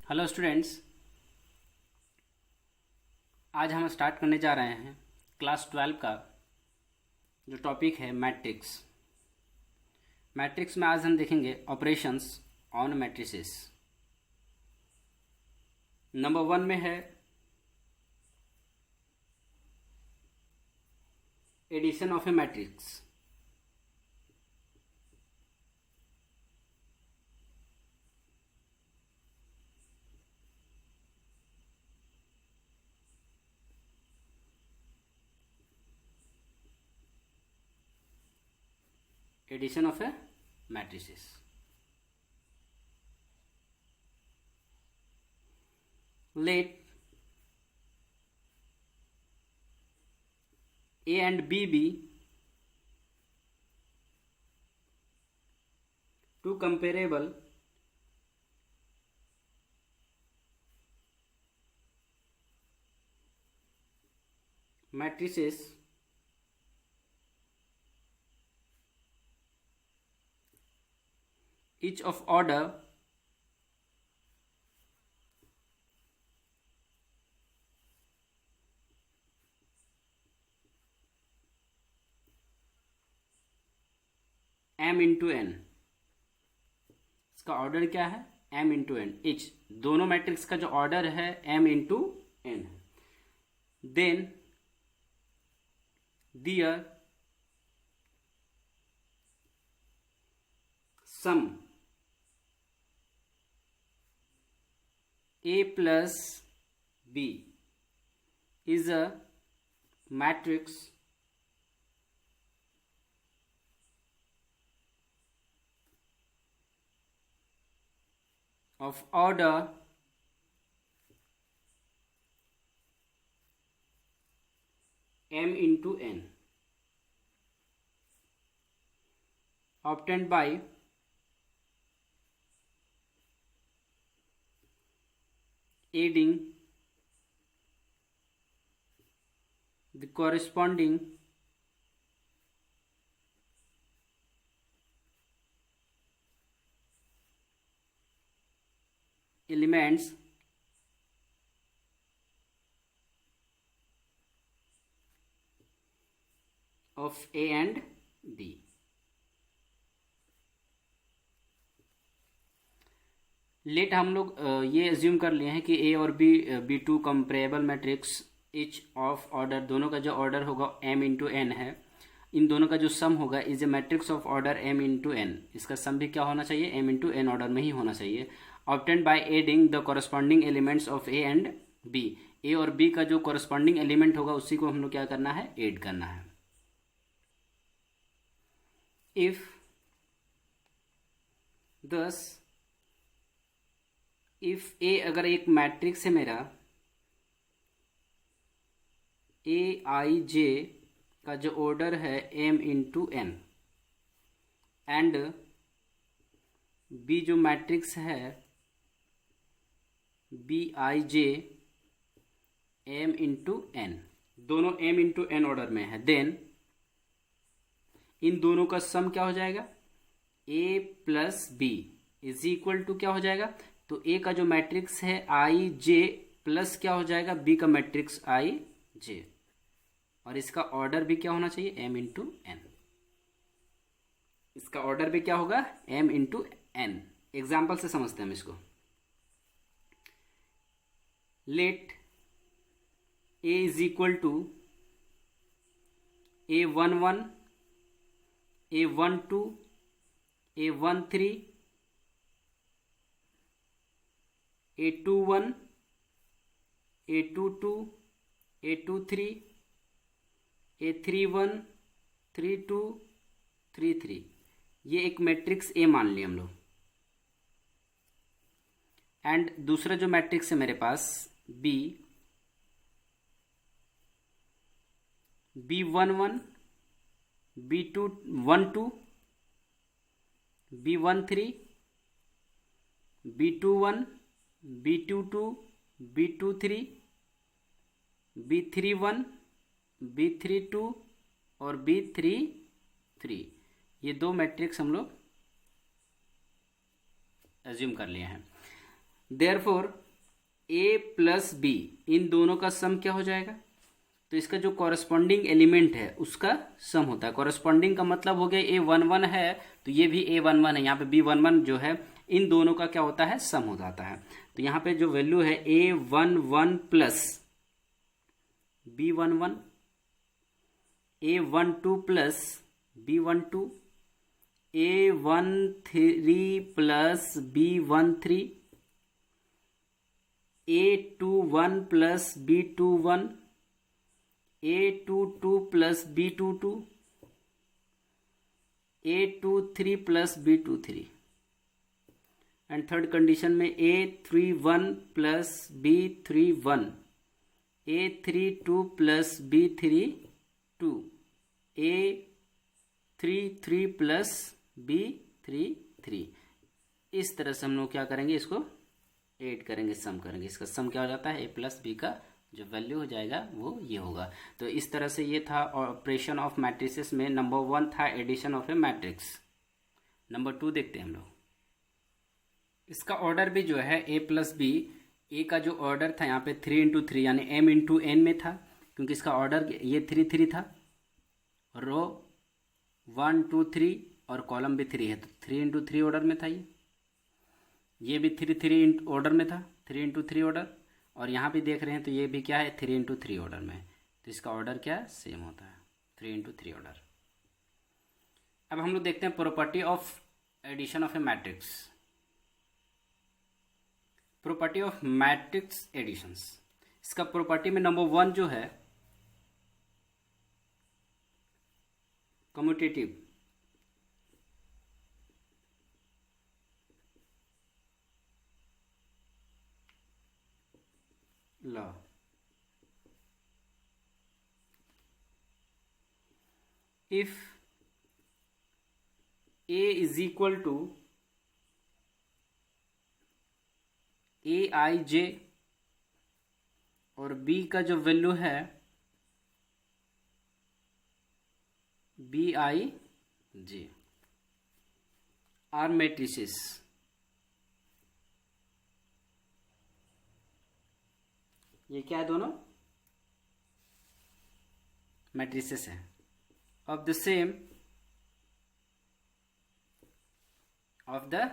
Hello students, आज हम start करने जा रहे हैं क्लास 12 का जो टॉपिक है मैट्रिक्स। मैट्रिक्स में आज हम देखेंगे ऑपरेशंस ऑन मैट्रिसेस। नंबर 1 में है addition of a matrix. Addition of a matrices. Let A and B be two comparable matrices each of order m into n. इसका ऑर्डर क्या है? m into n. इच दोनों matrix का जो order है m into n. Then their sum a plus b is a matrix of order m into n obtained by adding the corresponding elements of A and B। Let हम लोग ये assume कर लिए हैं कि ए और b two comparable matrix each of order, दोनों का जो ऑर्डर होगा m इंटू एन है। इन दोनों का जो सम होगा is a matrix of order m into n. इसका सम भी क्या होना चाहिए? m इंटू एन ऑर्डर में ही होना चाहिए। Obtained by adding the corresponding elements of A and B. A और बी का जो कॉरस्पॉन्डिंग एलिमेंट होगा उसी को हम लोग क्या करना है? एड करना है। इफ दस इफ ए अगर एक मैट्रिक्स है मेरा ए आई जे का जो ऑर्डर है m into n and b जो मैट्रिक्स है B I j m into N, दोनों m इंटू एन ऑर्डर में है, देन इन दोनों का सम क्या हो जाएगा? a plus B is equal to क्या हो जाएगा? तो a का जो मैट्रिक्स है आई जे प्लस क्या हो जाएगा? b का मैट्रिक्स आई जे, और इसका ऑर्डर भी क्या होना चाहिए? m into n. इसका ऑर्डर भी क्या होगा? m into N. एग्जाम्पल से समझते हैं हम इसको। Let a is equal to a11 a12 a13 a21 a22 a23 a31 32 33। ये एक मैट्रिक्स ए मान लिया हम लोग। एंड दूसरा जो मैट्रिक्स है मेरे पास B B11 B12 B13 B21 B22 B23 B31 B32 और B33। ये दो मैट्रिक्स हम लोग एज्यूम कर लिए हैं। Therefore A plus be in दोनों का सम क्या हो जाएगा, तो इसका जो कॉरस्पॉन्डिंग एलिमेंट है उसका सम होता है। कॉरस्पॉन्डिंग का मतलब हो गया A11 है तो ये भी A11 है, यहाँ पे B11 जो है इन दोनों का क्या होता है, सम हो जाता है। तो यहाँ पे जो वैल्यू है A11 plus B11, A12 plus B12, A13 plus B13, A21 plus B21, A22 plus B22, A23 plus B23 and third condition में A31 plus B31, A32 plus B32, A33 plus B33। इस तरह से हम लोग क्या करेंगे, इसको ऐड करेंगे, सम करेंगे। इसका सम क्या हो जाता है, A प्लस बी का जो वैल्यू हो जाएगा वो ये होगा। तो इस तरह से ये था ऑपरेशन ऑफ मैट्रिसेस में। नंबर 1 था addition of a matrix. Number 2 देखते हैं हम लोग। इसका ऑर्डर भी जो है A प्लस बी, ए का जो ऑर्डर था यहाँ पे 3 इंटू 3 यानी m इंटू n में था, क्योंकि इसका ऑर्डर ये 3 3 था, रो 1 2 3 और कॉलम भी 3 है, तो 3 इंटू 3 ऑर्डर में था। ये भी 3 3 ऑर्डर में था, 3 इंटू 3 ऑर्डर, और यहाँ भी देख रहे हैं तो ये भी क्या है, 3 इंटू 3 ऑर्डर में। तो इसका ऑर्डर क्या है, सेम होता है, 3 इंटू 3 ऑर्डर। अब हम लोग देखते हैं property of addition of a matrix. Property of matrix additions, इसका प्रॉपर्टी में नंबर 1 जो है commutative law. If A is equal to AIJ और B का जो वैल्यू है BIJ आर मैट्रिसेस, ये क्या है, दोनों मैट्रिसेस है of the same order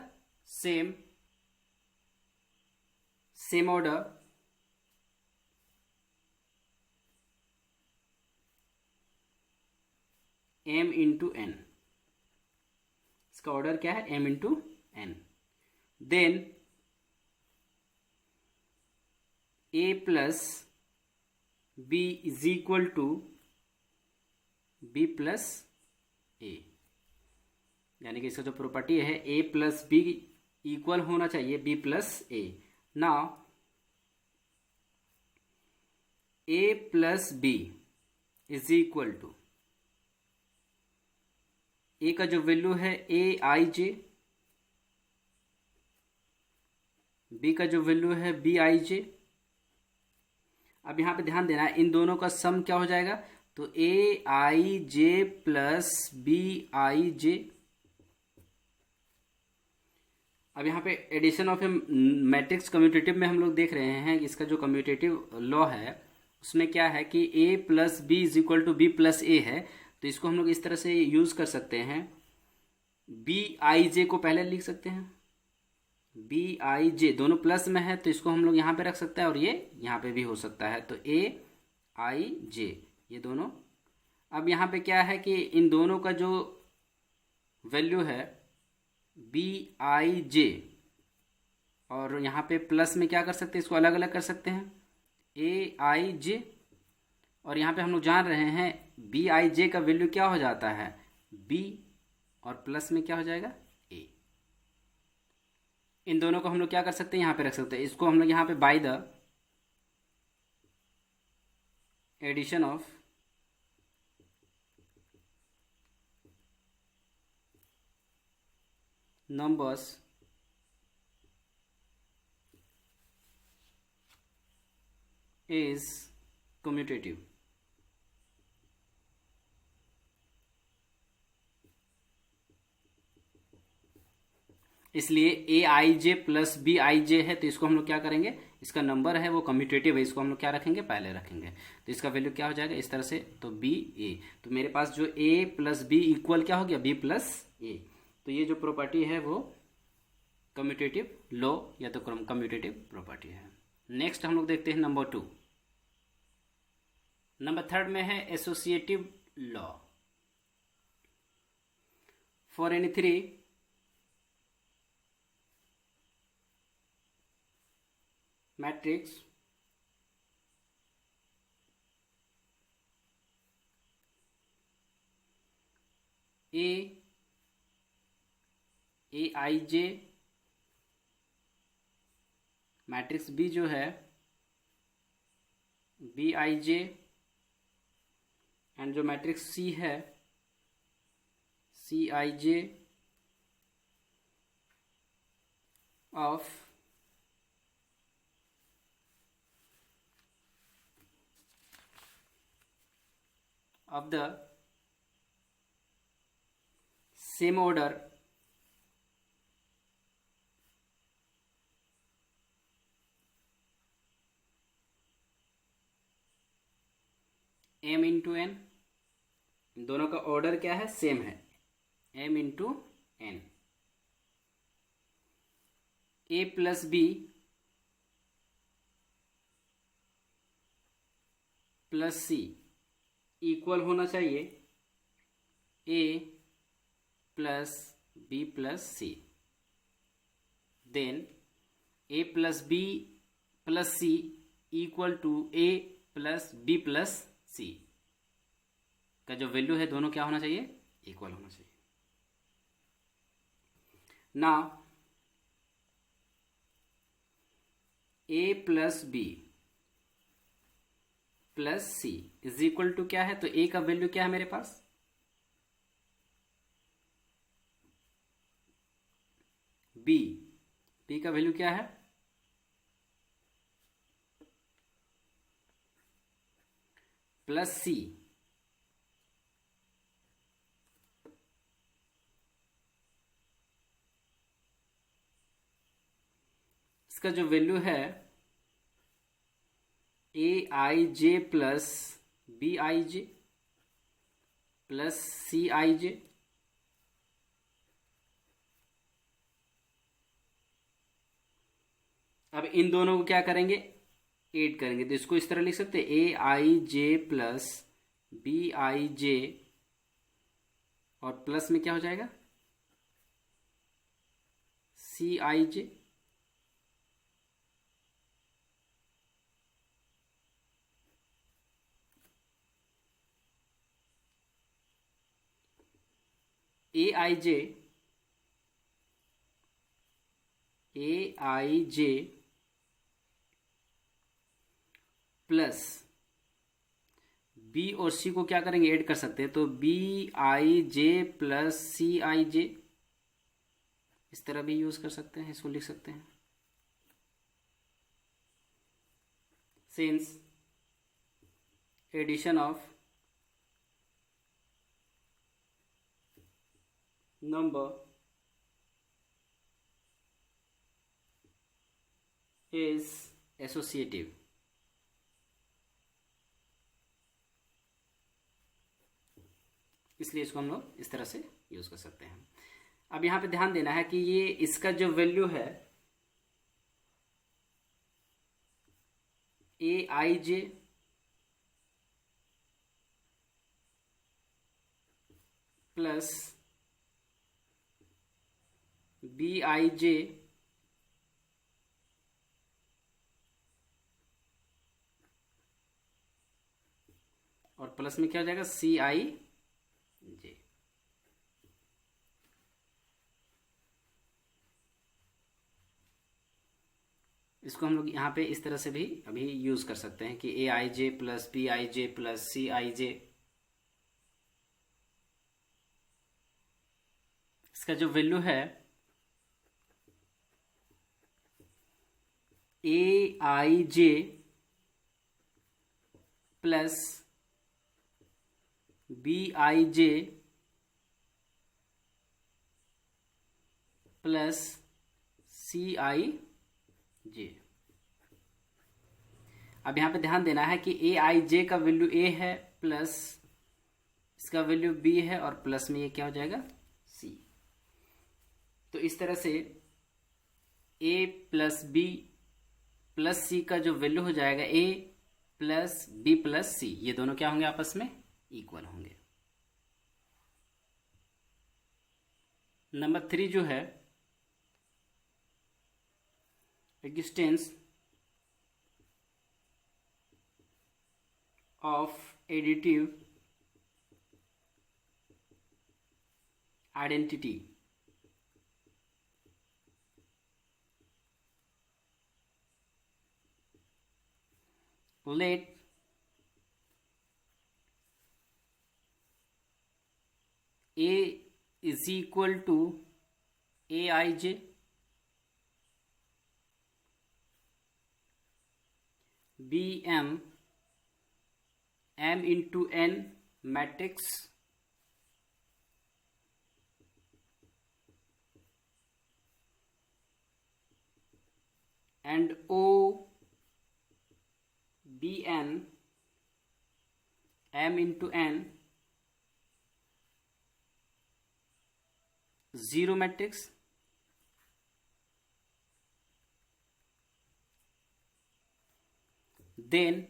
m into n। इसका ऑर्डर क्या है, m into n। Then a plus B is equal to b plus A, यानी कि इसका जो प्रॉपर्टी है a प्लस बी इक्वल होना चाहिए b plus A. Now a plus B is equal to A का जो वैल्यू है AIJ, बी का जो वैल्यू है BIJ। अब यहां पे ध्यान देना है, इन दोनों का सम क्या हो जाएगा, तो AIJ प्लस BIJ। अब यहाँ पे addition of a matrix commutative में हम लोग देख रहे हैं कि इसका जो कम्यूटेटिव लॉ है उसमें क्या है कि A plus B is equal to B plus A है। तो इसको हम लोग इस तरह से यूज कर सकते हैं, BIJ को पहले लिख सकते हैं, BIJ दोनों प्लस में है तो इसको हम लोग यहाँ पे रख सकते हैं और ये यहाँ पे भी हो सकता है, तो AIJ ये दोनों। अब यहाँ पे क्या है कि इन दोनों का जो वैल्यू है BIJ और यहाँ पे प्लस में क्या कर सकते हैं, इसको अलग अलग कर सकते हैं AIJ, और यहाँ पे हम लोग जान रहे हैं BIJ का वैल्यू क्या हो जाता है B और प्लस में क्या हो जाएगा A। इन दोनों को हम लोग क्या कर सकते हैं, यहाँ पे रख सकते हैं। इसको हम लोग यहाँ पे by the addition of numbers is commutative। इसलिए ए आई जे प्लस बी आई जे है, तो इसको हम लोग क्या करेंगे, इसका नंबर है वो कम्यूटेटिव है, इसको हम लोग क्या रखेंगे, पहले रखेंगे। तो इसका वैल्यू क्या हो जाएगा इस तरह से, तो बी ए। तो मेरे पास जो ए प्लस बी इक्वल क्या हो गया, बी प्लस ए। तो ये जो प्रॉपर्टी है वो कम्यूटेटिव लॉ या तो कम्यूटेटिव प्रॉपर्टी है। नेक्स्ट हम लोग देखते हैं नंबर 2। नंबर 3 में है associative law. For any 3 matrix A I J, matrix B जो है बी आई जे, एंड जो मैट्रिक्स सी है C I J of the same order m into N, दोनों का ऑर्डर क्या है, सेम है, m into N. a plus B plus C equal होना चाहिए a plus B plus C. Then a plus B plus C equal to a plus B plus सी का जो value है दोनों क्या होना चाहिए, इक्वल होना चाहिए। ना a plus B plus C is equal to क्या है, तो a का वैल्यू क्या है मेरे पास, b, b का वैल्यू क्या है, प्लस सी, इसका जो वैल्यू है A I J plus B I J plus C I J. अब इन दोनों को क्या करेंगे, ऐड करेंगे, तो इसको इस तरह लिख सकते हैं ए आई जे प्लस बी आई जे, और प्लस में क्या हो जाएगा सी I J. A I J plus B और सी को क्या करेंगे, ऐड कर सकते हैं, तो B I J plus C I जे, इस तरह भी यूज कर सकते हैं, इसको लिख सकते हैं। Since addition of number is associative, इसलिए इसको हम लोग इस तरह से यूज कर सकते हैं। अब यहां पे ध्यान देना है कि ये इसका जो वैल्यू है A I J plus B आई जे और प्लस में क्या हो जाएगा सी आई जे। इसको हम लोग यहाँ पे इस तरह से भी अभी यूज कर सकते हैं कि A I J plus B I J plus C I J. इसका जो वैल्यू है A I J plus B I J plus Cij। अब यहाँ पे ध्यान देना है कि Aij का वैल्यू a है प्लस इसका वैल्यू b है और प्लस में ये क्या हो जाएगा c। तो इस तरह से a plus b plus c का जो वैल्यू हो जाएगा a plus b plus c, ये दोनों क्या होंगे आपस में इक्वल होंगे। नंबर 3 जो है existence of additive identity. Let A is equal to Aij, Bm m into n matrix and O Bn m into n zero matrix, then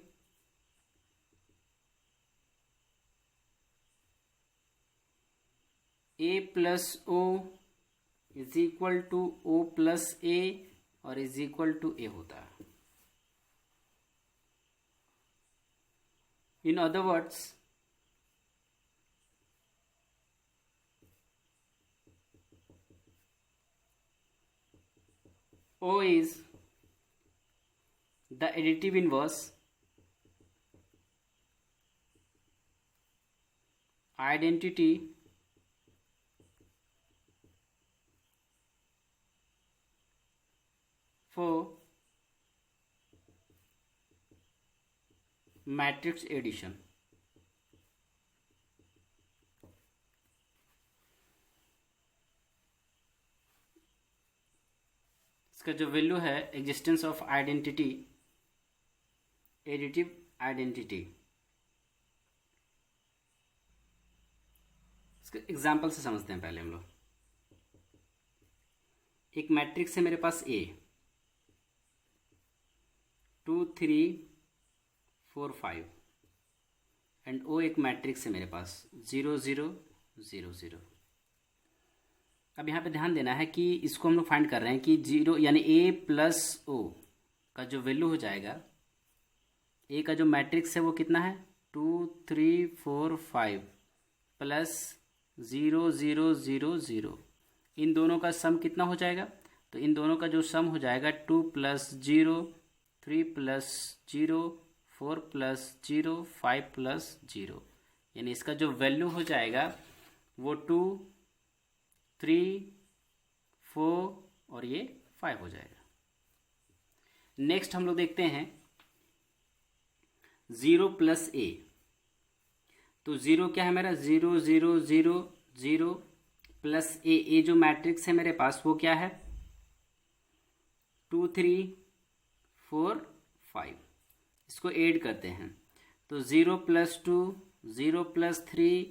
A plus O is equal to O plus A और is equal to ए होता है। In other words O is the additive inverse identity for matrix addition। इसका जो value है existence of identity additive identity, इसके example से समझते हैं पहले हम लोग। एक मैट्रिक्स है मेरे पास ए 2 3 4 5 एंड ओ एक मैट्रिक्स है मेरे पास 0 0 0 0। अब यहाँ पे ध्यान देना है कि इसको हम लोग फाइंड कर रहे हैं कि 0 यानी ए प्लस ओ का जो वैल्यू हो जाएगा, ए का जो मैट्रिक्स है वो कितना है 2 3 4 5 प्लस 0 0 0 0, इन दोनों का सम कितना हो जाएगा? तो इन दोनों का जो सम हो जाएगा 2 प्लस 0 3 प्लस 0 4 प्लस 0 5 प्लस 0, यानी इसका जो वैल्यू हो जाएगा वो 2 3 4 और ये 5 हो जाएगा। नेक्स्ट हम लोग देखते हैं 0 प्लस ए। तो 0 क्या है मेरा 0 0 0 0 प्लस ए, ए जो मैट्रिक्स है मेरे पास वो क्या है 2 3 4 5, इसको ऐड करते हैं तो 0 प्लस 2 0 प्लस 3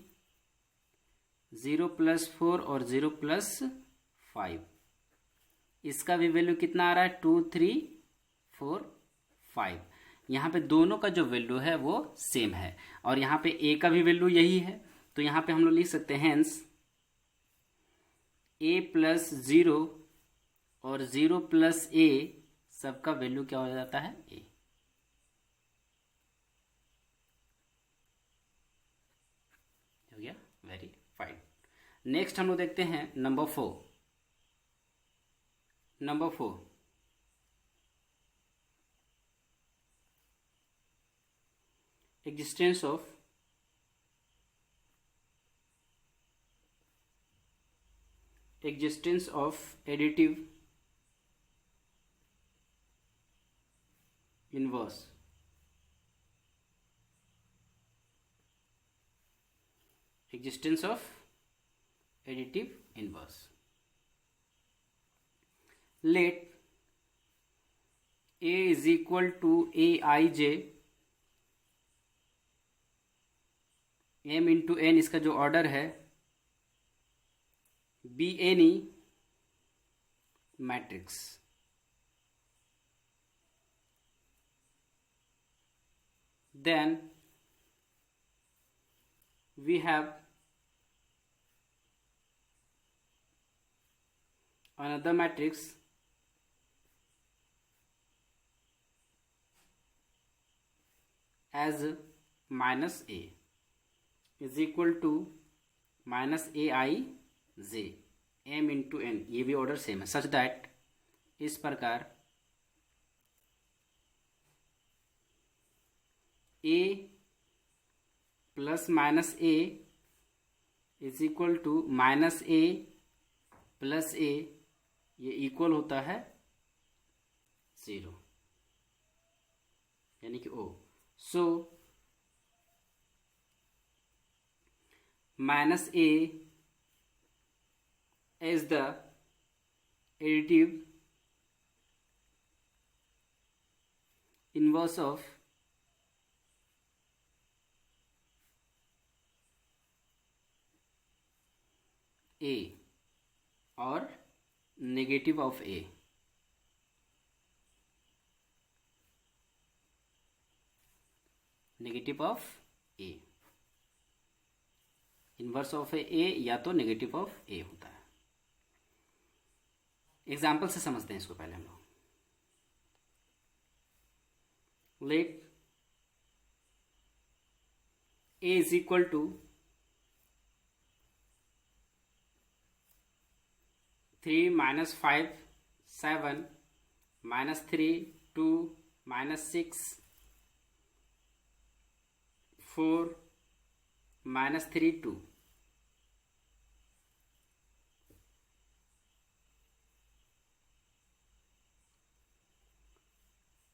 0 प्लस 4 और 0 प्लस 5, इसका भी वैल्यू कितना आ रहा है 2 3 4 5। यहाँ पे दोनों का जो वैल्यू है वो सेम है और यहाँ पे a का भी वैल्यू यही है, तो यहाँ पे हम लोग लिख सकते हैं हेंस a प्लस 0 और 0 प्लस a सबका वैल्यू क्या हो जाता है a। हो गया, वेरी फाइन। नेक्स्ट हम लोग देखते हैं number 4। Number 4 existence of additive inverse। existence of additive inverse, let A is equal to Aij m into n, इसका जो ऑर्डर है, be any matrix. Then we have another matrix as minus a is equal to minus aij m into n, ये भी order same है, such that इस प्रकार a plus minus a is equal to minus a plus a, ये equal होता है 0, यानी कि o। So minus a is the additive inverse of a और negative of a। Negative of a, inverse of a या तो negative of a होता है। एग्जाम्पल से समझते हैं इसको पहले हम लोग। Let a is equal to 3 minus 5 7 minus 3 2 minus 6 4 minus 3 2।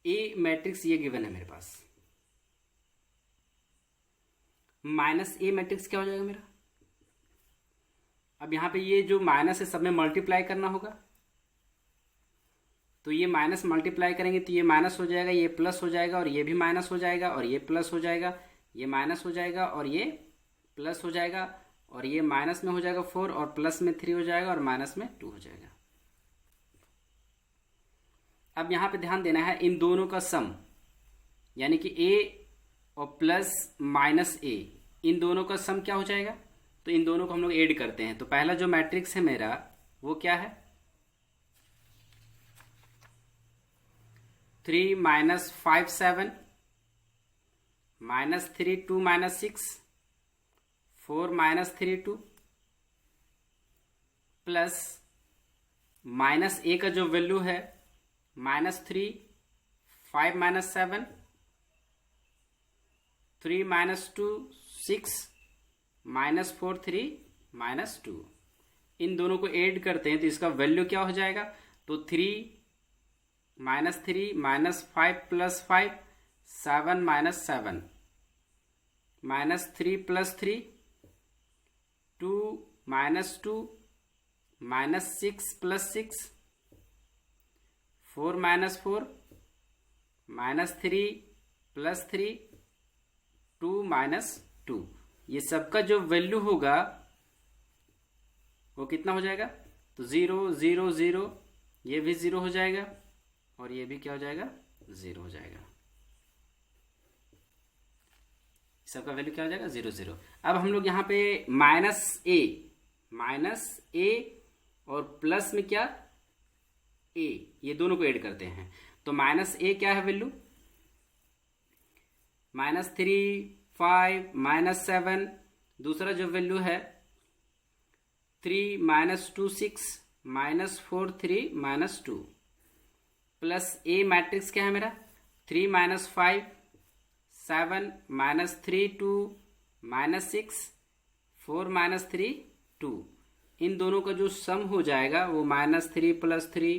A matrix ये गिवन है मेरे पास। माइनस ए मैट्रिक्स क्या हो जाएगा मेरा? अब यहां पे ये जो माइनस है सब में मल्टीप्लाई करना होगा, तो ये माइनस मल्टीप्लाई करेंगे तो ये माइनस हो जाएगा, ये प्लस हो जाएगा, और ये भी माइनस हो जाएगा, और ये प्लस हो जाएगा, ये माइनस हो जाएगा, और ये प्लस हो जाएगा, और ये माइनस में हो जाएगा 4, और प्लस में 3 हो जाएगा, और माइनस में 2 हो जाएगा। अब यहां पे ध्यान देना है, इन दोनों का सम यानी कि a और प्लस माइनस a, इन दोनों का सम क्या हो जाएगा? तो इन दोनों को हम लोग ऐड करते हैं। तो पहला जो मैट्रिक्स है मेरा वो क्या है? 3 minus 5 7 minus 3 2 minus 6 4 minus 3 2 plus minus a का जो वैल्यू है -3 5 माइनस 7 3 माइनस 2 6 -4 3 -2। इन दोनों को ऐड करते हैं तो इसका वैल्यू क्या हो जाएगा? तो 3 -3 -5 प्लस 5 7 -7 -3 प्लस 3 2 -2 -6 प्लस 6 4 -4 -3 प्लस 3 2 -2। ये सबका जो वैल्यू होगा वो कितना हो जाएगा? तो 0 0 0, ये भी 0 हो जाएगा, और ये भी क्या हो जाएगा? 0 हो जाएगा। सबका वैल्यू क्या हो जाएगा? 0 0। अब हम लोग यहाँ पे माइनस ए और प्लस में क्या? a, ये दोनों को ऐड करते हैं। तो माइनस ए क्या है वैल्यू? -3 5 -7, दूसरा जो वैल्यू है 3 -2 6 -4 3 -2 प्लस a मैट्रिक्स क्या है मेरा? 3 -5 7 -3 2 -6 4 -3 2। इन दोनों का जो सम हो जाएगा वो -3 प्लस 3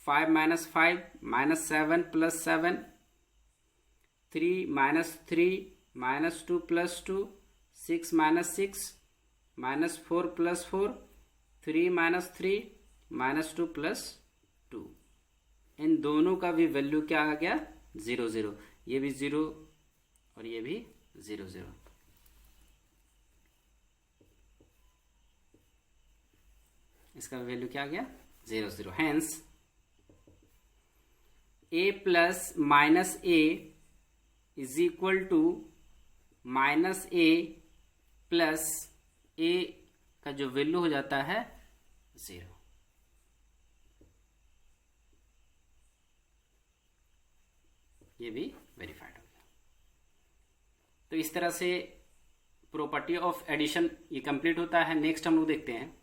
5 -5 -7 प्लस 7 3 -3 -2 प्लस 2 6 -6 -4 प्लस 4 3 -3 -2 + 2, इन दोनों का भी वैल्यू क्या आ गया 0 0, ये भी 0 और ये भी 0 0। इसका वैल्यू क्या आ गया 0 0। Hence a + -a is equal to -a + a का जो वैल्यू हो जाता है 0। ये भी वेरीफाइड हो गया। तो इस तरह से प्रॉपर्टी ऑफ एडिशन ये कंप्लीट होता है। नेक्स्ट हम लोग देखते हैं